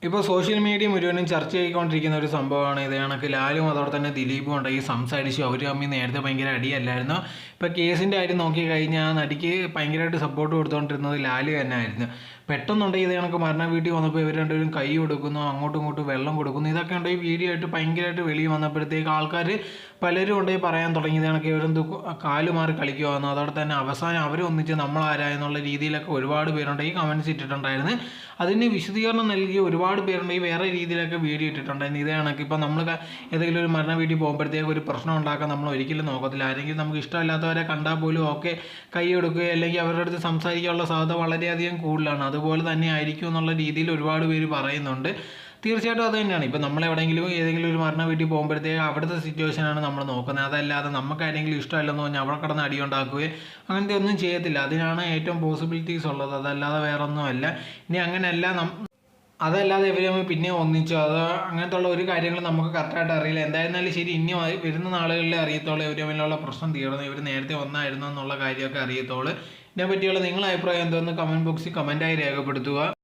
ഇപ്പോൾ social media മുഴുവനും ചർച്ച ചെയ്തുകൊണ്ടിരിക്കുന്ന ഒരു സംഭവമാണ് ഇത്. കണക്ക് ലാലും അതോടെ തന്നെ ദിലീപും ഉണ്ട് ഈ സംസാരിച്ചു. അവർ തമ്മിൽ നേരത്തെ ഭയങ്കര അടിയല്ലായിരുന്നു. ഇപ്പോൾ കേസിൻ്റെ കാര്യം നോക്കി കഴിഞ്ഞാൽ ആ നടിക്ക് ഭയങ്കരമായിട്ട് സപ്പോർട്ട് കൊടുത്തുകൊണ്ടിരുന്നത് ലാല് തന്നെ ആയിരുന്നു. പെട്ടെന്നുണ്ടെങ്കിൽ ഇത് കണക്ക് മരണ വീട്ടിൽ വന്നപ്പോൾ ഇവർ രണ്ടുപേരും കൈ കൊടുക്കുന്നു, അങ്ങോട്ടും ഇങ്ങോട്ടും വെള്ളം കൊടുക്കുന്നു. ഇതൊക്കെ ഉണ്ടെങ്കിൽ വീഡിയോ ആയിട്ട് ഭയങ്കരമായിട്ട് വെളിയിൽ വന്നപ്പോഴത്തേക്ക് ആൾക്കാർ പലരും ഉണ്ടെങ്കിൽ പറയാൻ തുടങ്ങി ഇത് കണക്ക് ഇവരെന്ത് കാലുമാറി കളിക്കുവാന്ന്. അതോടെ തന്നെ അവസാനം അവർ ഒന്നിച്ച് നമ്മളാരായെന്നുള്ള രീതിയിലൊക്കെ ഒരുപാട് പേരുണ്ടെങ്കിൽ കമൻസ് ഇട്ടിട്ടുണ്ടായിരുന്നു. അതിന് വിശദീകരണം നൽകിയ ഒരുപാട് പേരുണ്ടെങ്കിൽ വേറെ രീതിയിലൊക്കെ വീഡിയോ ഇട്ടിട്ടുണ്ടായിരുന്നു. ഇതേ കണക്ക് ഇപ്പം നമ്മൾ ഏതെങ്കിലും ഒരു മരണ വീട്ടിൽ പോകുമ്പോഴത്തേക്ക് ഒരു പ്രശ്നം ഉണ്ടാക്കാൻ നമ്മൾ ഒരിക്കലും നോക്കത്തില്ല. ആരെങ്കിലും നമുക്ക് ഇഷ്ടമല്ലാത്തവരെ കണ്ടാൽ പോലും ഒക്കെ കൈ കൊടുക്കുകയോ അല്ലെങ്കിൽ അവരുടെ അടുത്ത് സംസാരിക്കാനുള്ള സാധ്യത വളരെയധികം കൂടുതലാണ്. അതുപോലെ തന്നെ ആയിരിക്കും എന്നുള്ള രീതിയിൽ ഒരുപാട് പേര് പറയുന്നുണ്ട്. തീർച്ചയായിട്ടും അത് തന്നെയാണ്. ഇപ്പം നമ്മൾ എവിടെയെങ്കിലും ഏതെങ്കിലും ഒരു മരണ വീട്ടിൽ പോകുമ്പോഴത്തേക്ക് അവിടുത്തെ സിറ്റുവേഷനാണ് നമ്മൾ നോക്കുന്നത്. അതല്ലാതെ നമുക്ക് ആരെങ്കിലും ഇഷ്ടമല്ലെന്ന് പറഞ്ഞാൽ അവിടെ കിടന്ന് അടി ഉണ്ടാക്കുകയോ അങ്ങനത്തെ ഒന്നും ചെയ്യത്തില്ല. അതിനാണ് ഏറ്റവും പോസിബിലിറ്റീസ് ഉള്ളത്. അതല്ലാതെ വേറെ ഒന്നുമല്ല. ഇനി അങ്ങനെയല്ല അതല്ലാതെ ഇവർ തമ്മിൽ പിന്നെ ഒന്നിച്ചോ അങ്ങനത്തെ ഉള്ള ഒരു കാര്യങ്ങൾ നമുക്ക് കറക്റ്റായിട്ട് അറിയില്ല. എന്തായിരുന്നാലും ശരി, ഇനി വരുന്ന നാളുകളിൽ അറിയത്തോളൂ ഇവർ തമ്മിലുള്ള പ്രശ്നം തീർന്നു, ഇവർ നേരത്തെ ഒന്നായിരുന്നു എന്നുള്ള കാര്യമൊക്കെ അറിയത്തോളൂ. ഇതിനെ പറ്റിയുള്ള നിങ്ങളുടെ അഭിപ്രായം എന്തോന്ന് കമൻറ്റ് ബോക്സിൽ കമൻറ്റായി രേഖപ്പെടുത്തുക.